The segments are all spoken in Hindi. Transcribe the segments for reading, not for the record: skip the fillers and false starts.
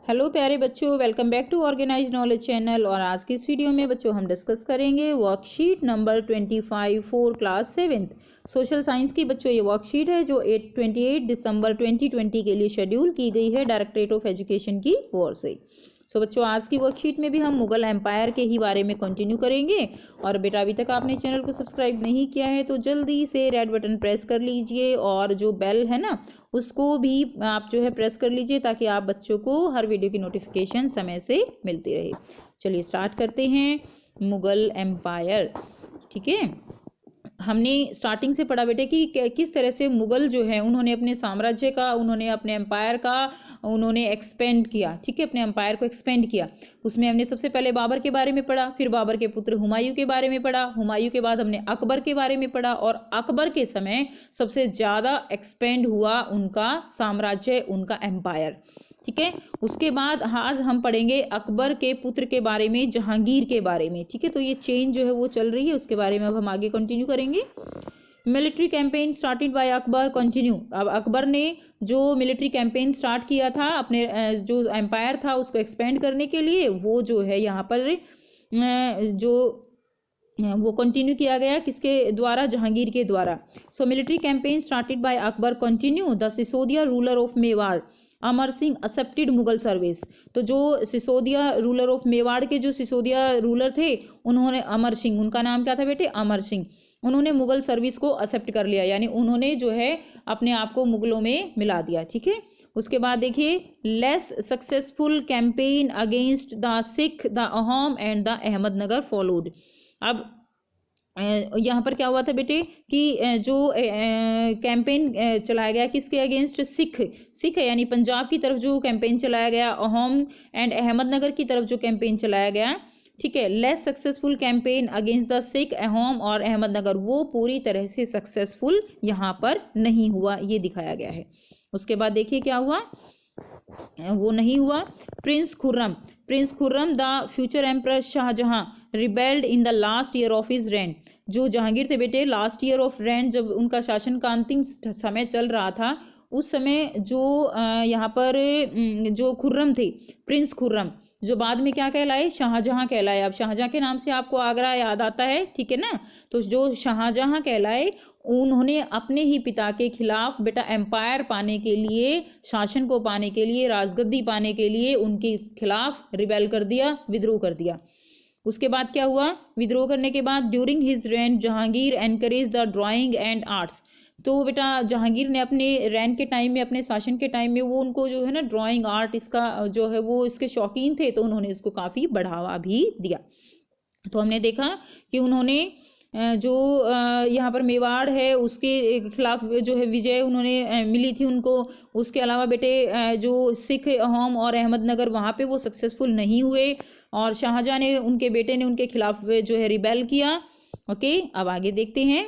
हेलो प्यारे बच्चों, welcome back to organise knowledge channel. और आज की इस वीडियो में बच्चों हम डिस्कस करेंगे worksheet number 25 for class 7th social science की। बच्चों ये वर्कशीट है जो 28 दिसंबर 2020 के लिए शेड्यूल की गई है डायरेक्टरेट ऑफ एजुकेशन की ओर से। बच्चों आज की वर्कशीट में भी हम मुगल एम्पायर के ही बारे में कंटिन्यू करेंगे। और बेटा अभी तक आपने चैनल को सब्सक्राइब नहीं किया है तो जल्दी से रेड बटन प्रेस कर लीजिए और जो बेल है ना उसको भी आप जो है प्रेस कर लीजिए ताकि आप बच्चों को हर वीडियो की नोटिफिकेशन समय से मिलती रहे। चलिए स्टार्ट करते हैं। मुगल एम्पायर, ठीक है। हमने स्टार्टिंग से पढ़ा बेटे कि किस तरह से मुगल जो है उन्होंने अपने साम्राज्य का, उन्होंने अपने एम्पायर का उन्होंने एक्सपेंड किया, ठीक है, अपने एम्पायर को एक्सपेंड किया। उसमें हमने सबसे पहले बाबर के बारे में पढ़ा, फिर बाबर के पुत्र हुमायूं के बारे में पढ़ा, हुमायूं के बाद हमने अकबर के बारे में पढ़ा। और अकबर के समय सबसे ज़्यादा एक्सपेंड हुआ उनका साम्राज्य, उनका एम्पायर, ठीक है। उसके बाद आज हम पढ़ेंगे अकबर के पुत्र के बारे में, जहांगीर के बारे में, ठीक है। तो ये चेन जो है वो चल रही है, उसके बारे में अब हम आगे कंटिन्यू करेंगे। Military campaign started by Akbar continue. अब अकबर ने जो मिलिट्री कैंपेन स्टार्ट किया था अपने जो एम्पायर था उसको एक्सपेंड करने के लिए, वो जो है यहाँ पर जो वो कंटिन्यू किया गया किसके द्वारा, जहांगीर के द्वारा। So military campaign started by Akbar continue. The Sisodia ruler of Mewar Amar Singh accepted Mughal service. तो जो सिसोदिया रूलर ऑफ मेवाड़ के जो सिसोदिया रूलर थे उन्होंने, अमर सिंह उनका नाम क्या था बेटे, अमर सिंह, उन्होंने मुगल सर्विस को एक्सेप्ट कर लिया, यानी उन्होंने जो है अपने आप को मुगलों में मिला दिया, ठीक है। उसके बाद देखिए less successful campaign against the Sikh, the Ahom and the Ahmednagar followed. अब यहाँ पर क्या हुआ था बेटे कि जो कैंपेन चलाया गया किसके अगेंस्ट, सिख है, यानी पंजाब की तरफ जो कैंपेन चलाया गया, अहोम एंड अहमदनगर की तरफ जो कैंपेन चलाया गया, ठीक है। Less successful campaign against the Sikh, Ahom और अहमदनगर, वो पूरी तरह से सक्सेसफुल यहाँ पर नहीं हुआ, ये दिखाया गया है। उसके बाद देखिए क्या हुआ, वो नहीं हुआ। Prince Khurram the future emperor Shahjahan rebelled in the last year of his reign. जो जहांगीर थे बेटे, लास्ट ईयर ऑफ रेन, जब उनका शासन का अंतिम समय चल रहा था उस समय जो यहाँ पर जो खुर्रम थे, प्रिंस खुर्रम, जो बाद में क्या कहलाए, शाहजहां कहलाए। अब शाहजहां के नाम से आपको आगरा याद आता है, ठीक है ना। तो जो शाहजहां कहलाए उन्होंने अपने ही पिता के खिलाफ बेटा एम्पायर पाने के लिए, शासन को पाने के लिए, राजगद्दी पाने के लिए उनके खिलाफ रिबेल कर दिया, विद्रोह कर दिया। उसके बाद क्या हुआ, विद्रोह करने के बाद during his rain Jahangir encourage the drawing and arts. तो बेटा जहांगीर ने अपने रेन के टाइम में, अपने शासन के टाइम में, वो उनको जो है ना ड्राइंग आर्ट, इसका जो है वो इसके शौकीन थे, तो उन्होंने इसको काफ़ी बढ़ावा भी दिया। तो हमने देखा कि उन्होंने जो यहाँ पर मेवाड़ है उसके खिलाफ जो है विजय उन्होंने मिली थी उनको। उसके अलावा बेटे जो सिख, अहोम और अहमदनगर वहाँ पे वो सक्सेसफुल नहीं हुए और शाहजहां ने, उनके बेटे ने उनके खिलाफ जो है रिबेल किया। ओके, अब आगे देखते हैं।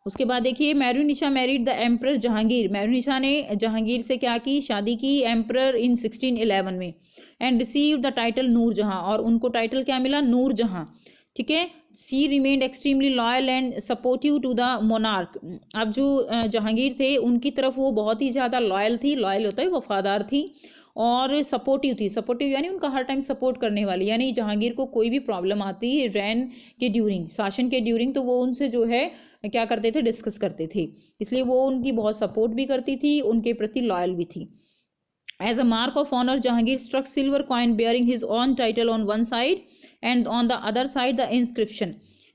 उसके बाद देखिए मैरूनिशा मैरिड द एम्परर जहांगीर। मैरूनिशा ने जहांगीर से क्या की, शादी की, एम्परर इन 1611 में। एंड रिसीव द टाइटल नूर जहां, और उनको टाइटल क्या मिला, नूर जहां, ठीक है। She remained extremely loyal and supportive to the monarch. अब जो जहांगीर थे उनकी तरफ वो बहुत ही ज़्यादा लॉयल थी, लॉयल होता है वफादार थी, और सपोर्टिव थी। सपोर्टिव यानी उनका हर टाइम सपोर्ट करने वाली, यानी जहांगीर को कोई भी प्रॉब्लम आती रेन के ड्यूरिंग, शासन के ड्यूरिंग, तो वो उनसे जो है क्या करते थे, डिस्कस करते थे। इसलिए वो उनकी बहुत सपोर्ट भी करती थी, उनके प्रति लॉयल भी थी। As a mark of honor, Jahangir struck silver coin bearing his own title on one side and on the other side the inscription.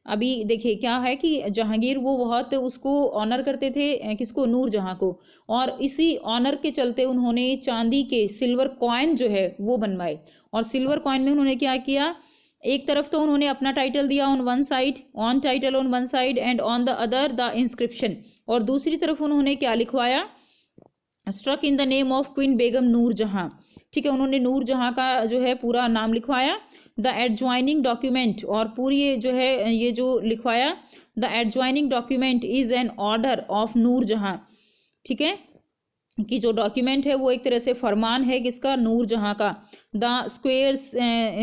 अभी देखिए क्या है कि जहांगीर वो बहुत उसको ऑनर करते थे, किसको, नूर जहां को, और इसी ऑनर के चलते उन्होंने चांदी के सिल्वर कॉइन जो है वो बनवाए। और सिल्वर कॉइन में उन्होंने क्या किया, एक तरफ तो उन्होंने अपना टाइटल दिया on one side, on title on one side and on the other the inscription, और दूसरी तरफ उन्होंने क्या लिखवाया, struck in the name of queen Begum Nur Jahan, ठीक है। उन्होंने नूर जहां का जो है पूरा नाम लिखवाया। द एडजॉइनिंग डॉक्यूमेंट, और पूरी जो है ये जो लिखवाया, the adjoining document is an order of Nur Jahan, ठीक है, कि जो डॉक्यूमेंट है वो एक तरह से फरमान है किसका, नूर जहां का। The square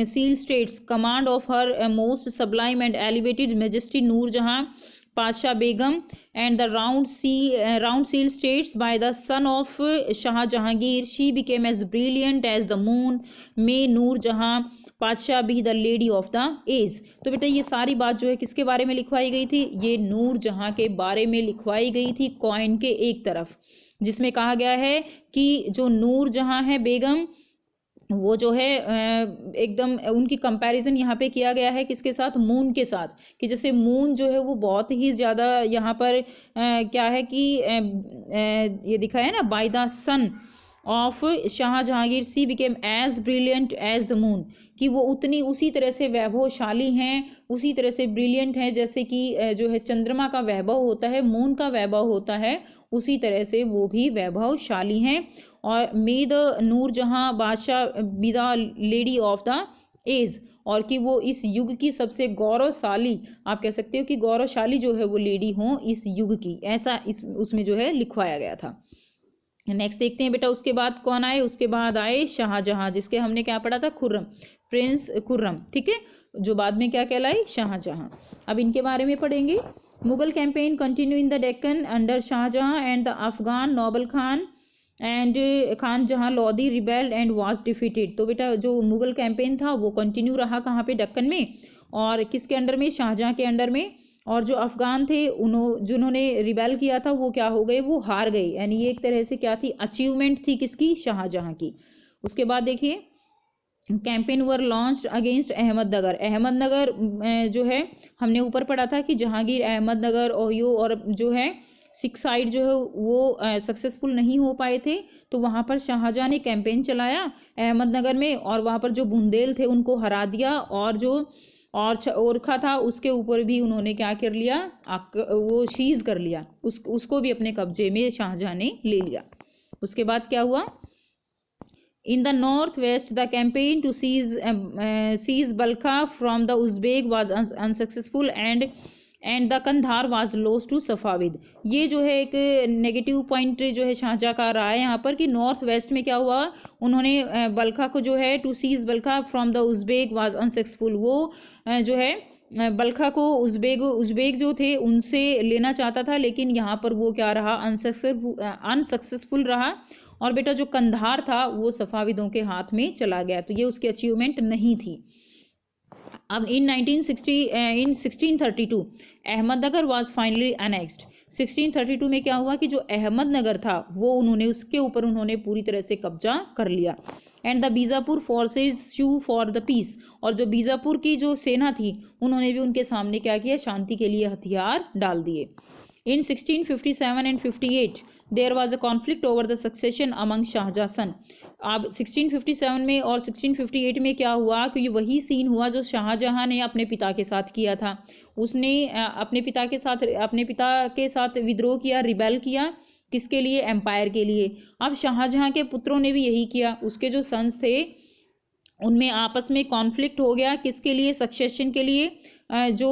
seal states command of her most sublime and elevated majesty Nur Jahan Pasha Begum and the round seal states by the son of Shah Jahangir. She became as brilliant as the moon. May Noor Jahan Pasha be the lady of the age. तो बेटा ये सारी बात जो है किसके बारे में लिखवाई गई थी? ये नूर जहां के बारे में लिखवाई गई थी कॉइन के एक तरफ, जिसमें कहा गया है कि जो नूर जहां है बेगम, वो जो है एकदम उनकी कंपैरिजन यहाँ पे किया गया है किसके साथ? मून के साथ, कि जैसे मून जो है वो बहुत ही ज़्यादा यहाँ पर क्या है कि ये दिखा है ना, by the son of Shah Jahangir she became as brilliant as the moon, कि वो उसी तरह से वैभवशाली हैं, उसी तरह से ब्रिलियंट हैं जैसे कि जो है चंद्रमा का वैभव होता है, मून का वैभव होता है, उसी तरह से वो भी वैभवशाली हैं। और मे the Nur Jahan Badshah be the lady of the age, और कि वो इस युग की सबसे गौरवशाली, आप कह सकते हो कि गौरवशाली जो है वो लेडी हो इस युग की, ऐसा उसमें जो है लिखवाया गया था। नेक्स्ट देखते हैं बेटा, उसके बाद कौन आए? उसके बाद आए शाहजहां, जिसके हमने क्या पढ़ा था? खुर्रम, प्रिंस खुर्रम, ठीक है, जो बाद में क्या कहलाई? शाहजहां। अब इनके बारे में पढ़ेंगे। Mughal campaign continue in the Deccan under Shahjahan and the Afghan noble Khan and Khan Jahan Lodi rebelled and was defeated. तो बेटा जो मुगल कैंपेन था वो कंटिन्यू रहा कहाँ पे? दक्कन में, और किसके अंडर में? शाहजहां के अंडर में। और जो अफगान थे जिन्होंने रिबेल किया था वो क्या हो गए? वो हार गए। यानी ये एक तरह से क्या थी? अचीवमेंट थी किसकी? शाहजहां की। उसके बाद देखिए, कैंपेन वर लॉन्च्ड अगेंस्ट अहमदनगर। अहमदनगर जो है हमने ऊपर पढ़ा था कि जहांगीर अहमदनगर ओहियो और जो है सिख साइड जो है वो सक्सेसफुल नहीं हो पाए थे, तो वहाँ पर शाहजहां ने कैंपेन चलाया अहमदनगर में, और वहाँ पर जो बुंदेल थे उनको हरा दिया, और जो ओरखा था उसके ऊपर भी उन्होंने क्या कर लिया? वो शीज कर लिया, उसको भी अपने कब्जे में शाहजहां ने ले लिया। उसके बाद क्या हुआ? In the northwest, the campaign to seize Balkha from the Uzbek was unsuccessful and the Kandhar was lost to Safavid. ये जो है एक नेगेटिव पॉइंट जो है शाहजहां का रहा है यहाँ पर, कि नॉर्थ वेस्ट में क्या हुआ? उन्होंने बल्खा को जो है to seize Balkh from the Uzbek was unsuccessful, वो जो है बल्खा को उज़्बेक जो थे उनसे लेना चाहता था, लेकिन यहाँ पर वो क्या रहा? अनसक्सेसफुल रहा। और बेटा जो कंधार था वो सफाविदों के हाथ में चला गया, तो ये उसकी अचीवमेंट नहीं थी। अब इन 1632 अहमदनगर वाज फाइनली अनेक्स्ड। 1632 में क्या हुआ कि जो अहमदनगर था वो उसके ऊपर उन्होंने पूरी तरह से कब्जा कर लिया। And the Bijapur forces sue for the peace, और जो बीजापुर की जो सेना थी उन्होंने भी उनके सामने क्या किया? शांति के लिए हथियार डाल दिए। In 1657 and 58 there was a conflict over the succession among Shahjahan सन। अब 1657 में और 1658 में क्या हुआ? कि वही सीन हुआ जो शाहजहां ने अपने पिता के साथ किया था। उसने अपने पिता के साथ विद्रोह किया, रिबेल किया, किसके लिए? एम्पायर के लिए। अब शाहजहां के पुत्रों ने भी यही किया। उसके जो सन्स थे उनमें आपस में कॉन्फ्लिक्ट हो गया, किसके लिए? सक्सेशन के लिए, जो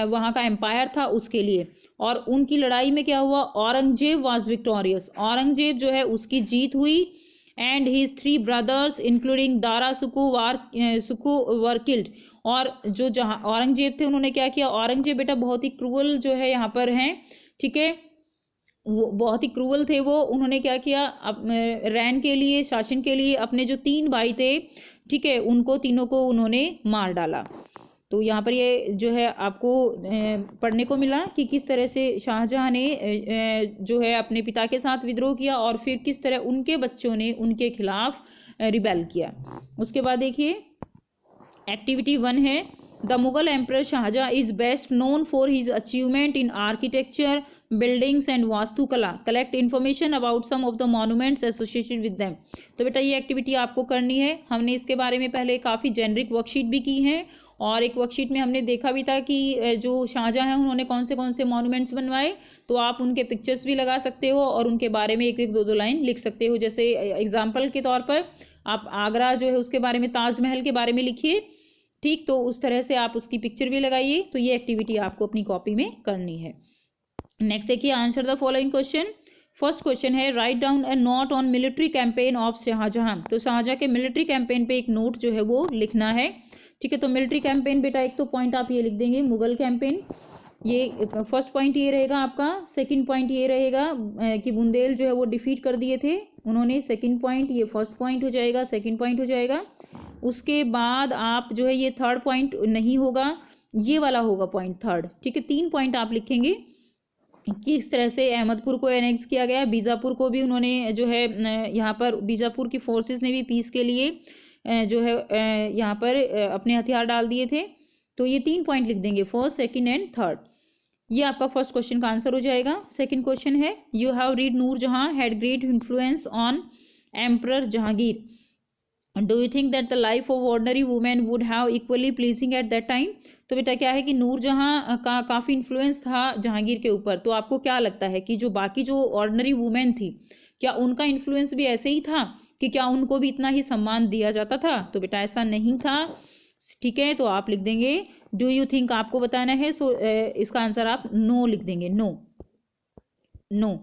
वहाँ का एम्पायर था उसके लिए। और उनकी लड़ाई में क्या हुआ? औरंगजेब वाज विक्टोरियस, औरंगजेब जो है उसकी जीत हुई। And his 3 brothers including Dara सुको वर किल्ड। और जो जहाँ औरंगजेब थे उन्होंने क्या किया? औरंगजेब बेटा बहुत ही क्रूअल जो है यहाँ पर हैं, ठीक है, वो बहुत ही क्रूअल थे। वो उन्होंने क्या किया? रैन के लिए, शासन के लिए अपने जो 3 भाई थे, ठीक है, उनको तीनों को उन्होंने मार डाला। तो यहाँ पर ये जो है आपको पढ़ने को मिला कि किस तरह से शाहजहां ने जो है अपने पिता के साथ विद्रोह किया, और फिर किस तरह उनके बच्चों ने उनके खिलाफ रिबेल किया। उसके बाद देखिए एक्टिविटी 1 है, the Mughal emperor Shahjahan is best known for his achievement in architecture, buildings and वास्तुकला। Collect information about some of the monuments associated with them. तो बेटा ये एक्टिविटी आपको करनी है। हमने इसके बारे में पहले काफ़ी जेनरिक वर्कशीट भी की हैं, और एक वर्कशीट में हमने देखा भी था कि जो शाहजहां हैं उन्होंने कौन से मॉन्यूमेंट्स बनवाए, तो आप उनके पिक्चर्स भी लगा सकते हो और उनके बारे में 1-1, 2-2 लाइन लिख सकते हो। जैसे एग्जाम्पल के तौर पर आप आगरा जो है उसके बारे में, ताजमहल के बारे में लिखिए, ठीक, तो उस तरह से आप उसकी पिक्चर भी लगाइए। तो ये एक्टिविटी आपको अपनी कॉपी में करनी है। नेक्स्ट देखिए, answer the following question. First question है, write down a note on military campaign of Shahjahan. तो शाहजहां के मिलिट्री कैंपेन पे एक नोट जो है वो लिखना है, ठीक है। तो मिलिट्री कैंपेन बेटा एक तो पॉइंट आप ये लिख देंगे मुगल कैंपेन, ये फर्स्ट पॉइंट ये रहेगा आपका। सेकंड पॉइंट ये रहेगा कि बुंदेल जो है वो डिफीट कर दिए थे उन्होंने, सेकंड पॉइंट। ये फर्स्ट पॉइंट हो जाएगा, सेकंड पॉइंट हो जाएगा। उसके बाद आप जो है ये थर्ड पॉइंट नहीं होगा, ये वाला होगा पॉइंट थर्ड। ठीक है, 3 पॉइंट आप लिखेंगे कि इस तरह से अहमदपुर को एनेक्स किया गया, बीजापुर को भी उन्होंने जो है यहाँ पर बीजापुर की फोर्सेस ने भी पीस के लिए जो है यहाँ पर अपने हथियार डाल दिए थे। तो ये 3 पॉइंट लिख देंगे, फर्स्ट, सेकंड एंड थर्ड। ये आपका फर्स्ट क्वेश्चन का आंसर हो जाएगा। सेकंड क्वेश्चन है, you have read Nurjahan had great influence on emperor Jahangir, do you think that the life of ordinary women would have equally pleasing at that time. तो बेटा क्या है कि नूरजहां का काफ़ी इन्फ्लुएंस था जहांगीर के ऊपर, तो आपको क्या लगता है कि जो बाकी जो ऑर्डनरी वुमेन थी, क्या उनका इन्फ्लुएंस भी ऐसे ही था कि क्या उनको भी इतना ही सम्मान दिया जाता था। तो बेटा ऐसा नहीं था। ठीक है, तो आप लिख देंगे डू यू थिंक, आपको बताना है। सो इसका आंसर आप नो लिख देंगे, नो, नो।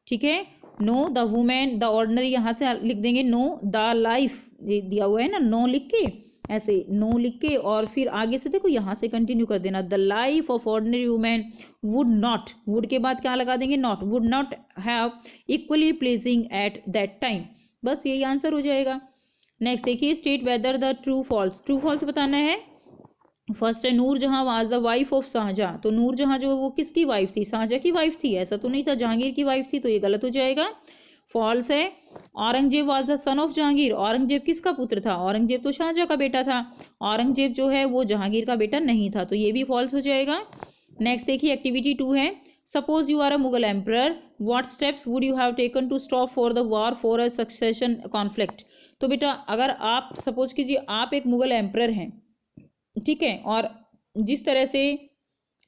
ठीक है, no the women, the ordinary यहाँ से लिख देंगे नो द लाइफ, दिया हुआ है ना, नो लिख के ऐसे नो लिख के और फिर आगे से देखो यहाँ से कंटिन्यू कर देना, the life of ordinary women would not, would के बाद क्या लगा देंगे, not, would not have equally pleasing at that time. बस यही आंसर हो जाएगा। नेक्स्ट देखिए, state whether the true false, true false बताना है। फर्स्ट है, Nurjahan was the wife of Shahjahan, तो नूरजहां जो वो किसकी वाइफ थी, शाहजहां की वाइफ थी, ऐसा तो नहीं था, जहांगीर की वाइफ थी, तो ये गलत हो जाएगा, फॉल्स है। Aurangzeb was the son of Jahangir, Aurangzeb किसका पुत्र था, औरंगजेब तो शाहजहां का बेटा था, औरंगजेब जो है वो जहांगीर का बेटा नहीं था, तो ये भी फॉल्स हो जाएगा। नेक्स्ट देखिए, एक्टिविटी 2 है, suppose you are a Mughal emperor, what steps would you have taken to stop for the war for a succession conflict. तो बेटा अगर आप सपोज कीजिए आप एक मुगल एम्परर हैं, ठीक है, और जिस तरह से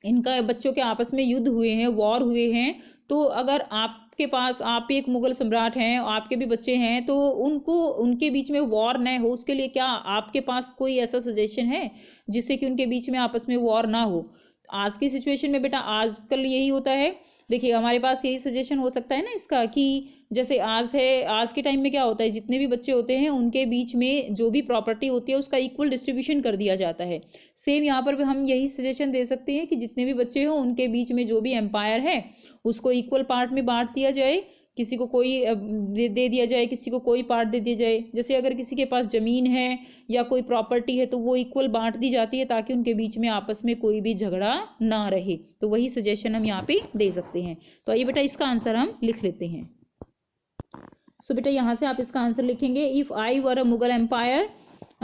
इनका बच्चों के आपस में युद्ध हुए हैं, वॉर हुए हैं, तो अगर आपके पास, आप एक मुगल सम्राट हैं, आपके भी बच्चे हैं, तो उनको उनके बीच में वॉर न हो, उसके लिए क्या आपके पास कोई ऐसा सजेशन है जिससे कि उनके बीच में आपस में वॉर ना हो। आज की सिचुएशन में बेटा आजकल यही होता है, देखिए हमारे पास यही सजेशन हो सकता है ना इसका, कि जैसे आज है, आज के टाइम में क्या होता है, जितने भी बच्चे होते हैं उनके बीच में जो भी प्रॉपर्टी होती है उसका इक्वल डिस्ट्रीब्यूशन कर दिया जाता है। सेम यहाँ पर भी हम यही सजेशन दे सकते हैं कि जितने भी बच्चे हों उनके बीच में जो भी एम्पायर है उसको इक्वल पार्ट में बांट दिया जाए, किसी को कोई दे दिया जाए, किसी को कोई पार्ट दे दिया जाए। जैसे अगर किसी के पास ज़मीन है या कोई प्रॉपर्टी है तो वो इक्वल बांट दी जाती है, ताकि उनके बीच में आपस में कोई भी झगड़ा ना रहे। तो वही सजेशन हम यहाँ पे दे सकते हैं। तो आइए बेटा इसका आंसर हम लिख लेते हैं। सो बेटा यहाँ से आप इसका आंसर लिखेंगे, if I were a Mughal empire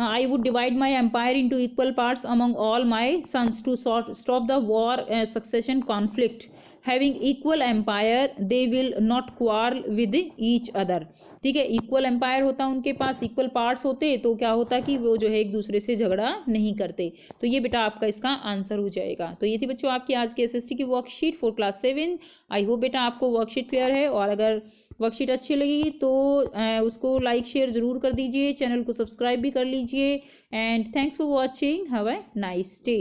I would divide my empire into equal parts among all my sons to stop the war succession conflict. Having equal empire, they will not quarrel with each other. ठीक है, इक्वल एम्पायर होता उनके पास, इक्वल पार्ट्स होते, तो क्या होता कि वो जो है एक दूसरे से झगड़ा नहीं करते। तो ये बेटा आपका इसका आंसर हो जाएगा। तो ये थी बच्चों आपकी आज की एसएसटी की worksheet for class 7। I hope बेटा आपको वर्कशीट क्लियर है, और अगर वर्कशीट अच्छी लगी तो उसको लाइक शेयर ज़रूर कर दीजिए, चैनल को सब्सक्राइब भी कर लीजिए। And thanks for watching, have a nice day.